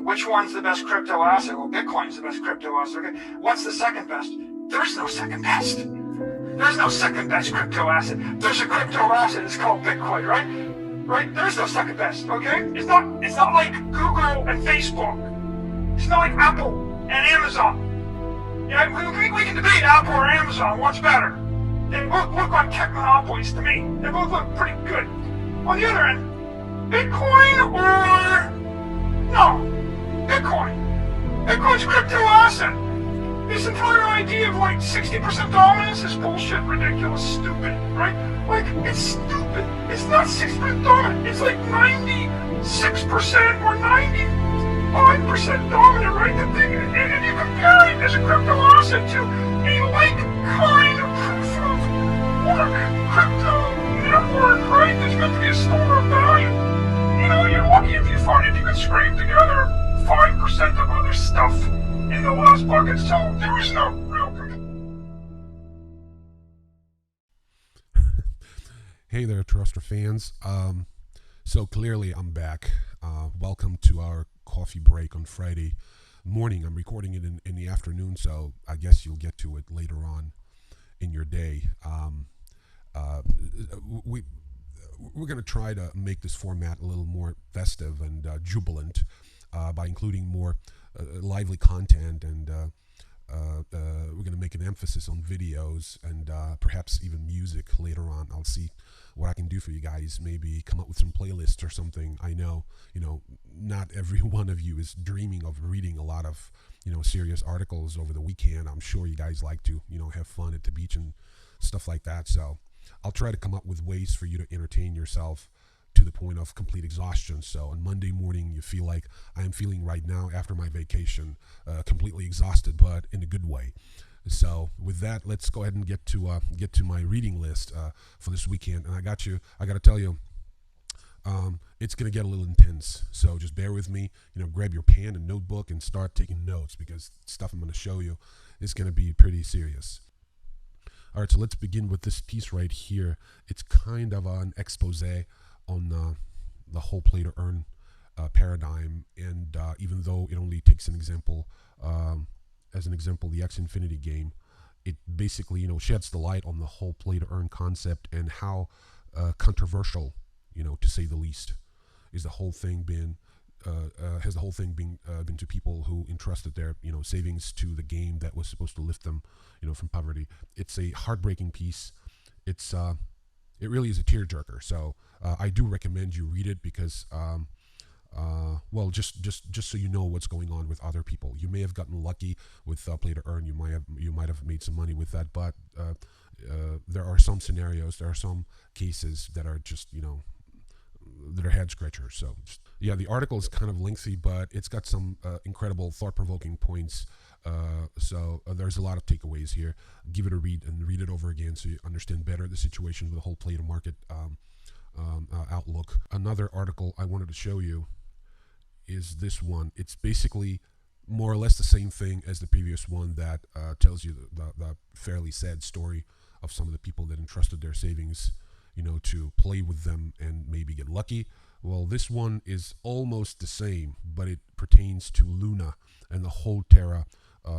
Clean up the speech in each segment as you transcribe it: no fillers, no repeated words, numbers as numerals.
Which one's the best crypto asset? Well, Bitcoin's the best crypto asset. Okay. What's the second best? There's no second best. There's no second best crypto asset. There's a crypto asset. It's called Bitcoin, right? Right? There's no second best. Okay. It's not like Google and Facebook. It's not like Apple and Amazon. Yeah, we can debate Apple or Amazon. What's better? They both look like tech monopolies to me. They both look pretty good. On the other end, Bitcoin or no, Bitcoin. Bitcoin's a crypto asset. This entire idea of like 60% dominance is bullshit, ridiculous, stupid, right? Like, it's stupid. It's not 60% dominant. It's like 96% or 95% dominant, right? The thing, and you compare it as a crypto asset to a like kind of proof of work crypto network, right? There's meant to be a store of value. You know, you're lucky if you find it, you can scrape together 5% of other stuff in the last bucket, so there is no real. Hey there, TRASTRA fans. So clearly I'm back. Welcome to our coffee break on Friday morning. I'm recording it in the afternoon, so I guess you'll get to it later on in your day. We're going to try to make this format a little more festive and jubilant by including more lively content, and we're going to make an emphasis on videos and perhaps even music later on. I'll see what I can do for you guys, maybe come up with some playlists or something. I know, not every one of you is dreaming of reading a lot of, serious articles over the weekend. I'm sure you guys like to, have fun at the beach and stuff like that. So I'll try to come up with ways for you to entertain yourself to the point of complete exhaustion. So on Monday morning, you feel like I am feeling right now after my vacation, completely exhausted, but in a good way. So with that, let's go ahead and get to my reading list for this weekend. And I got to tell you, it's going to get a little intense. So just bear with me, grab your pen and notebook and start taking notes, because stuff I'm going to show you is going to be pretty serious. All right, so let's begin with this piece right here. It's kind of an expose on the whole play to earn paradigm, and even though it only takes an example, as an example, the X Infinity game, it basically sheds the light on the whole play to earn concept and how controversial, to say the least, is the whole thing been. Has the whole thing been to people who entrusted their savings to the game that was supposed to lift them from poverty. It's a heartbreaking piece. It really is a tearjerker. So I do recommend you read it, because well, just so you know what's going on with other people. You may have gotten lucky with play to earn. You might have made some money with that, but there are some scenarios, there are some cases that are just that are head scratchers. So yeah, the article is kind of lengthy, but it's got some incredible thought-provoking points. So there's a lot of takeaways here. Give it a read and read it over again so you understand better the situation with the whole play to market outlook. Another article I wanted to show you is this one. It's basically more or less the same thing as the previous one that tells you the fairly sad story of some of the people that entrusted their savings to play with them and maybe get lucky. Well, this one is almost the same, but it pertains to Luna and the whole Terra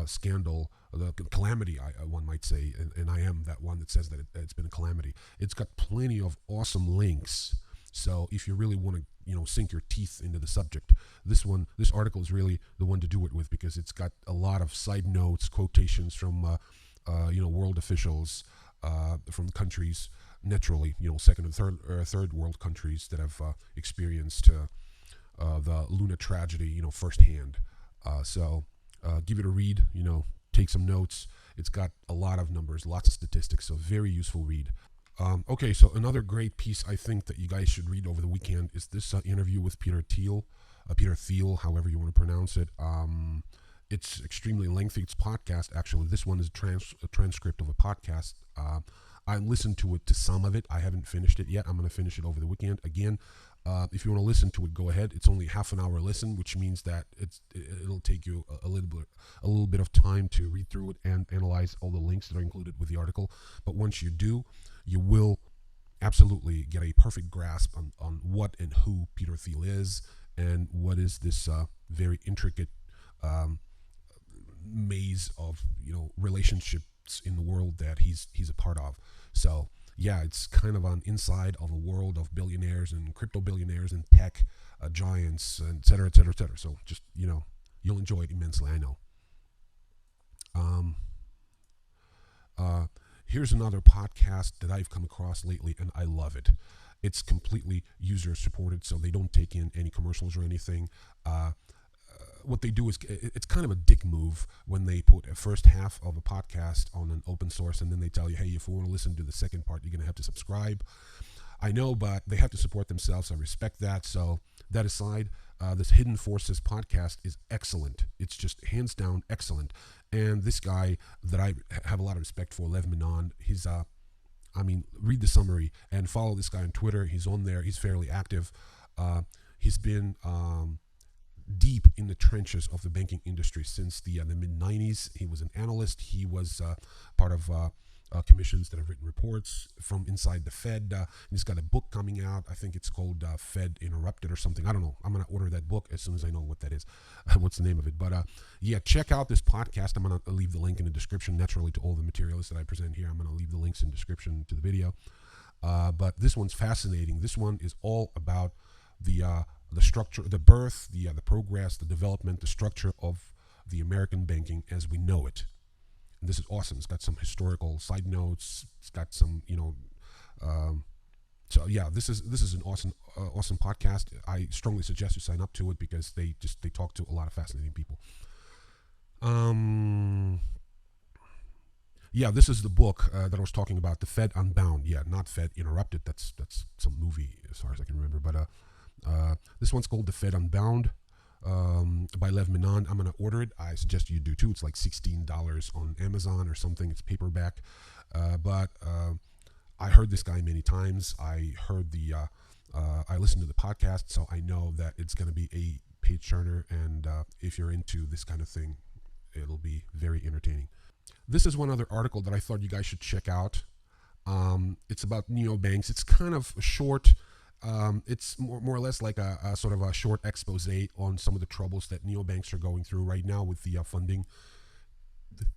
scandal, the calamity, one might say, and I am that one that says that it's been a calamity. It's got plenty of awesome links. So if you really want to, sink your teeth into the subject, this article is really the one to do it with, because it's got a lot of side notes, quotations from, world officials, from countries, naturally, second and third world countries that have experienced the Luna tragedy, firsthand. So give it a read, take some notes. It's got a lot of numbers, lots of statistics, so very useful read. Okay, so another great piece I think that you guys should read over the weekend is this interview with Peter Thiel, however you want to pronounce it. It's extremely lengthy. It's a podcast, actually. This one is a transcript of a podcast. I listened to it, to some of it. I haven't finished it yet. I'm going to finish it over the weekend. Again, if you want to listen to it, go ahead. It's only half an hour listen, which means that it'll take you a little bit of time to read through it and analyze all the links that are included with the article. But once you do, you will absolutely get a perfect grasp on what and who Peter Thiel is and what is this very intricate maze of relationships in the world that he's a part of. So yeah, it's kind of on inside of a world of billionaires and crypto billionaires and tech giants, and et cetera, et cetera, et cetera. So just you'll enjoy it immensely, I know. Here's another podcast that I've come across lately, and I love it. It's completely user supported, so they don't take in any commercials or anything. What they do is, it's kind of a dick move when they put a first half of a podcast on an open source, and then they tell you, hey, if you want to listen to the second part, you're going to have to subscribe. I know, but they have to support themselves. I respect that. So that aside, this Hidden Forces podcast is excellent. It's just hands down excellent. And this guy that I have a lot of respect for, Lev Menon, he's, read the summary and follow this guy on Twitter. He's on there. He's fairly active. He's been deep in the trenches of the banking industry since the mid-90s. He was an analyst. He was part of commissions that have written reports from inside the Fed. He's got a book coming out. I think it's called Fed Interrupted or something. I don't know. I'm going to order that book as soon as I know what that is, what's the name of it. But yeah, check out this podcast. I'm going to leave the link in the description, naturally, to all the materials that I present here. I'm going to leave the links in the description to the video. But this one's fascinating. This one is all about the structure, the birth, the progress, the development, the structure of the American banking as we know it. And this is awesome. It's got some historical side notes. It's got some, so yeah, this is an awesome podcast. I strongly suggest you sign up to it because they talk to a lot of fascinating people. Yeah, this is the book that I was talking about, the Fed Unbound. Yeah, not Fed Interrupted. That's some movie as far as I can remember. But this one's called the Fed Unbound. By Lev Menon. I'm going to order it. I suggest you do too. It's like $16 on Amazon or something. It's paperback. But I heard this guy many times. I heard I listened to the podcast, so I know that it's going to be a page turner. And if you're into this kind of thing, it'll be very entertaining. This is one other article that I thought you guys should check out. It's about neobanks. It's kind of short. It's more or less like a sort of a short expose on some of the troubles that neobanks are going through right now with the funding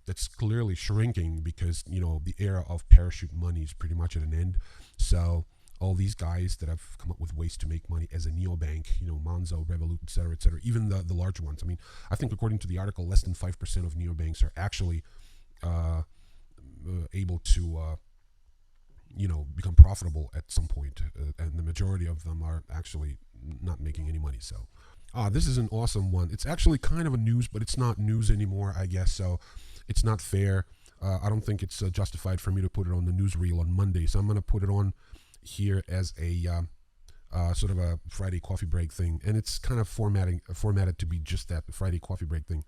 that's clearly shrinking because, the era of parachute money is pretty much at an end. So all these guys that have come up with ways to make money as a neobank, Monzo, Revolut, et cetera, even the large ones. I think according to the article, less than 5% of neobanks are actually able to become profitable at some point, and the majority of them are actually not making any money. So this is an awesome one. It's actually kind of a news, but it's not news anymore, I guess. So it's not fair. I don't think it's justified for me to put it on the newsreel on Monday. So I'm going to put it on here as a sort of a Friday coffee break thing. And it's kind of formatted to be just that, the Friday coffee break thing.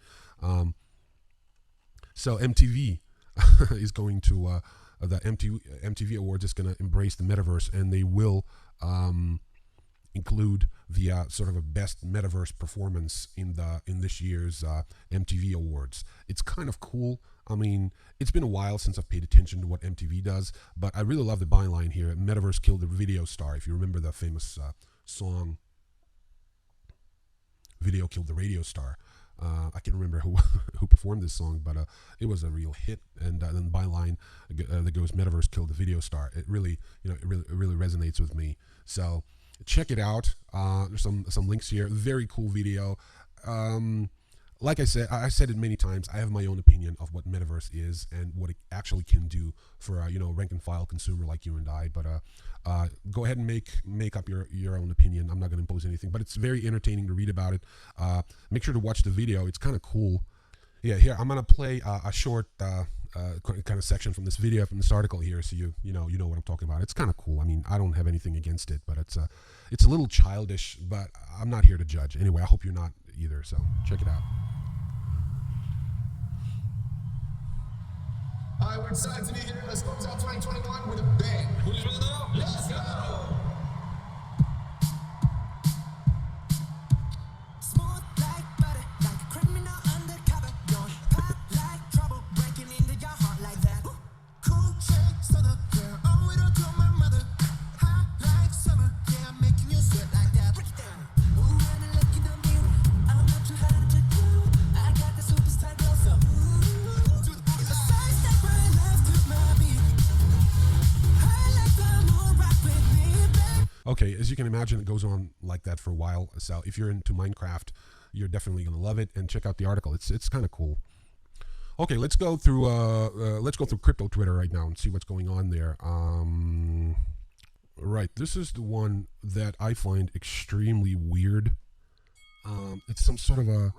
So MTV is going to... the MTV Awards is going to embrace the Metaverse, and they will include the sort of a best Metaverse performance in this year's MTV Awards. It's kind of cool. It's been a while since I've paid attention to what MTV does, but I really love the byline here. Metaverse killed the video star. If you remember the famous song, "Video Killed the Radio Star." I can't remember who performed this song, but it was a real hit. And then the byline that goes, "Metaverse killed the video star." It really, it really resonates with me. So check it out. There's some links here. Very cool video. Like I said it many times. I have my own opinion of what Metaverse is and what it actually can do for rank and file consumer like you and I. But go ahead and make up your own opinion. I'm not going to impose anything, but it's very entertaining to read about it. Make sure to watch the video. It's kind of cool. Yeah, here I'm going to play a short kind of section from this video, from this article here, so you know what I'm talking about. It's kind of cool. I don't have anything against it, but it's a little childish. But I'm not here to judge. Anyway, I hope you're not either. So check it out. Hi, we're excited to be here. Let's close out 2021 with a bang. Who's ready to go? Let's go! Smooth like butter, like a criminal undercover. Don't pop like trouble, breaking into your heart like that. Cool shakes to the girl, owe it all to my mother. Hot like summer, yeah, I'm making you sweat like that. Break it down. Ooh, and I let okay, as you can imagine, it goes on like that for a while. So if you're into Minecraft, you're definitely gonna love it. And check out the article. It's kind of cool. Okay, let's go through crypto Twitter right now and see what's going on there. Right, this is the one that I find extremely weird. It's some sort of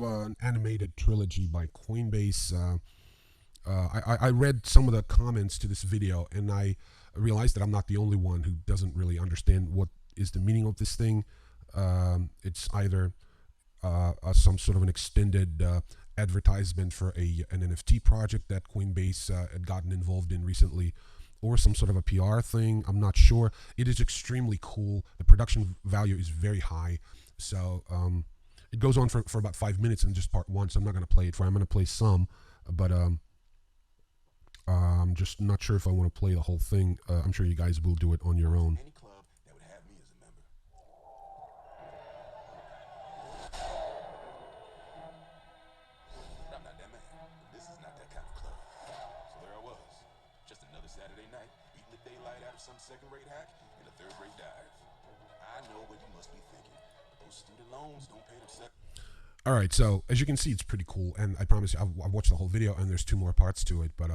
an animated trilogy by Coinbase. I read some of the comments to this video, and I realized that I'm not the only one who doesn't really understand what is the meaning of this thing. It's either some sort of an extended advertisement for an NFT project that Coinbase had gotten involved in recently, or some sort of a PR thing. I'm not sure. It is extremely cool. The production value is very high. So it goes on for about 5 minutes in just part one, so I'm not going to play it for. I'm going to play some, but I'm just not sure if I want to play the whole thing. I'm sure you guys will do it on your own. Any club that would have me as a member. I'm not that man. This is not that kind of club. So there I was, just another Saturday night, beating the daylight out of some second-rate hack in a third-rate dive. I know what you must be thinking, but those student loans don't pay themselves. All right, so as you can see, it's pretty cool, and I promise you, I've watched the whole video, and there's 2 more parts to it, but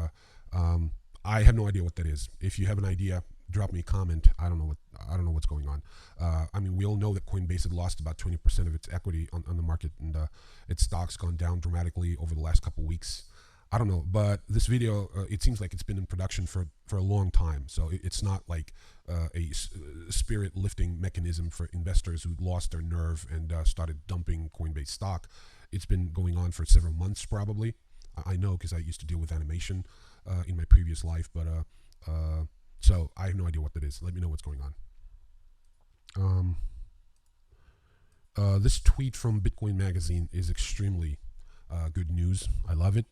I have no idea what that is. If you have an idea, drop me a comment. I don't know what's going on. I mean, we all know that Coinbase had lost about 20% of its equity on the market, and its stock's gone down dramatically over the last couple weeks. I don't know, but this video, it seems like it's been in production for a long time. So it's not like a spirit lifting mechanism for investors who lost their nerve and started dumping Coinbase stock. It's been going on for several months, probably. I know because I used to deal with animation in my previous life, but so I have no idea what that is. Let me know what's going on. This tweet from Bitcoin Magazine is extremely good news. I love it.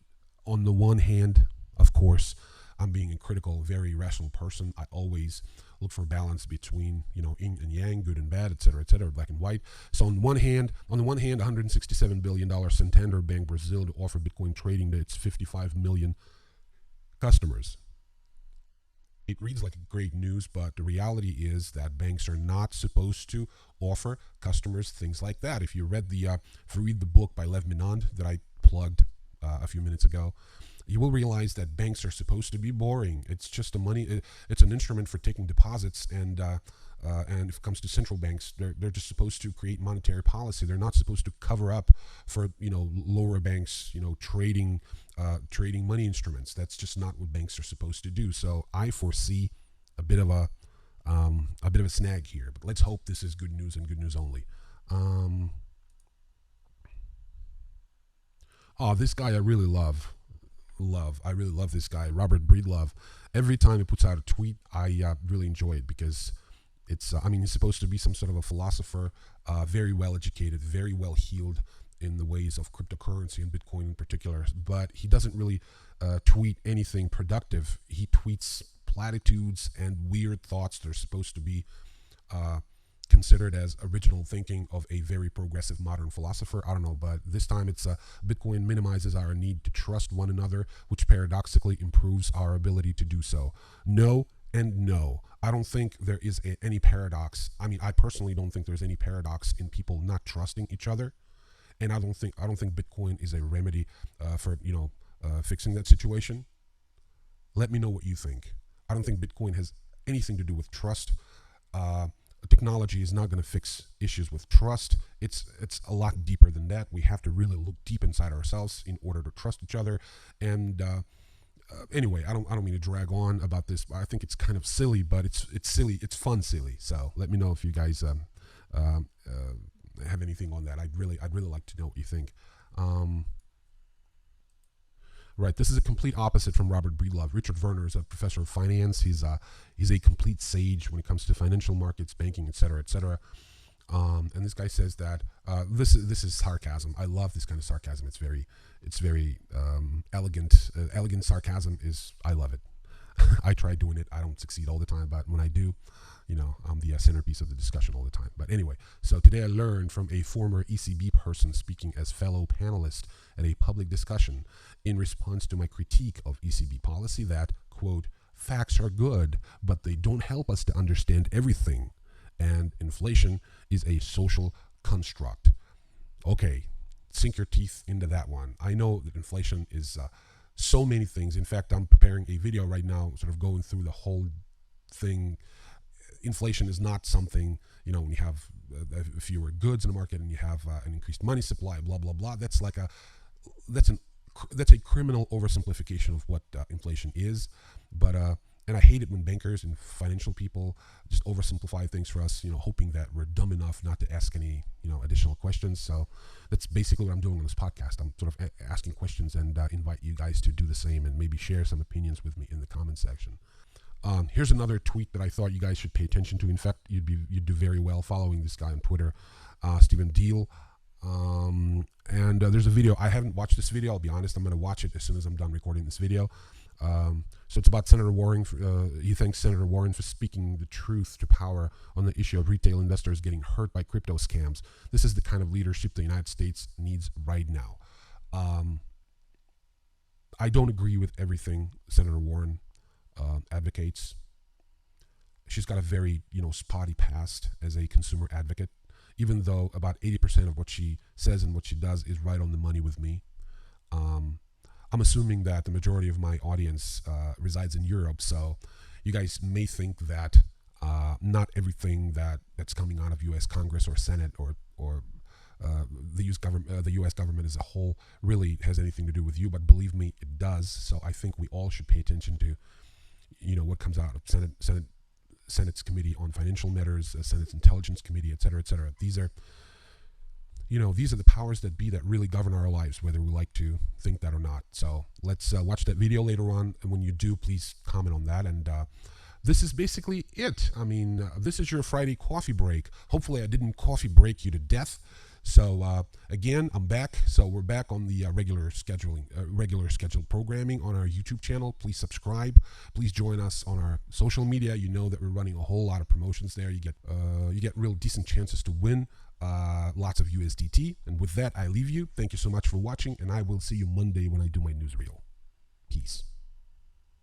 On the one hand, of course, I'm being a critical, very rational person. I always look for balance between, yin and yang, good and bad, et cetera, black and white. So on the one hand, $167 billion Santander Bank Brazil to offer Bitcoin trading to its 55 million customers. It reads like great news, but the reality is that banks are not supposed to offer customers things like that. If you read the book by Lev Minand that I plugged a few minutes ago, you will realize that banks are supposed to be boring. It's just it's an instrument for taking deposits, and if it comes to central banks, they're just supposed to create monetary policy. They're not supposed to cover up for lower banks trading money instruments. That's just not what banks are supposed to do. So I foresee a bit of a snag here, but let's hope this is good news and good news only. This guy I really love. I really love this guy, Robert Breedlove. Every time he puts out a tweet, I really enjoy it because it's, he's supposed to be some sort of a philosopher, very well educated, very well heeled in the ways of cryptocurrency and Bitcoin in particular, but he doesn't really tweet anything productive. He tweets platitudes and weird thoughts that are supposed to be considered as original thinking of a very progressive modern philosopher. I don't know, but this time it's Bitcoin minimizes our need to trust one another, which paradoxically improves our ability to do so. No and no. I don't think there is any paradox. I personally don't think there's any paradox in people not trusting each other, and I don't think Bitcoin is a remedy for fixing that situation. Let me know what you think. I don't think Bitcoin has anything to do with trust. Technology is not going to fix issues with trust. It's a lot deeper than that. We have to really look deep inside ourselves in order to trust each other. And anyway, I don't mean to drag on about this, but I think it's kind of silly, but it's silly. It's fun silly. So let me know if you guys have anything on that. I'd really like to know what you think. Right, this is a complete opposite from Robert Breedlove. Richard Werner is a professor of finance. He's a complete sage when it comes to financial markets, banking, et cetera, et cetera. And this guy says that this is sarcasm. I love this kind of sarcasm. It's very elegant. Elegant sarcasm I love it. I try doing it. I don't succeed all the time, but when I do, I'm the centerpiece of the discussion all the time. But anyway, so today I learned from a former ECB person speaking as fellow panelist at a public discussion in response to my critique of ECB policy that, quote, Facts are good, but they don't help us to understand everything. And inflation is a social construct. Okay, sink your teeth into that one. I know that inflation is so many things. In fact, I'm preparing a video right now, sort of going through the whole thing. Inflation is not something, when you have fewer goods in the market and you have an increased money supply, blah, blah, blah. That's a criminal oversimplification of what inflation is. But and I hate it when bankers and financial people just oversimplify things for us, hoping that we're dumb enough not to ask any, additional questions. So that's basically what I'm doing on this podcast. I'm sort of asking questions and invite you guys to do the same and maybe share some opinions with me in the comment section. Here's another tweet that I thought you guys should pay attention to. In fact, you'd do very well following this guy on Twitter, Stephen Deal. And there's a video. I haven't watched this video. I'll be honest. I'm going to watch it as soon as I'm done recording this video. So it's about Senator Warren. He thanks Senator Warren for speaking the truth to power on the issue of retail investors getting hurt by crypto scams. This is the kind of leadership the United States needs right now. I don't agree with everything Senator Warren advocates. She's got a very, spotty past as a consumer advocate, even though about 80% of what she says and what she does is right on the money with me. I'm assuming that the majority of my audience resides in Europe, so you guys may think that not everything that's coming out of U.S. Congress or Senate or the U.S. government as a whole really has anything to do with you, but believe me, it does. So I think we all should pay attention to, what comes out of Senate's Committee on Financial Matters, Senate's Intelligence Committee, et cetera, et cetera. These are the powers that be that really govern our lives, whether we like to think that or not. So let's watch that video later on. And when you do, please comment on that. And this is basically it. I mean, this is your Friday coffee break. Hopefully I didn't coffee break you to death. So again, I'm back. So we're back on the regular scheduled programming on our YouTube channel. Please subscribe. Please join us on our social media. You know that we're running a whole lot of promotions there. You get real decent chances to win lots of USDT. And with that, I leave you. Thank you so much for watching, and I will see you Monday when I do my newsreel. Peace.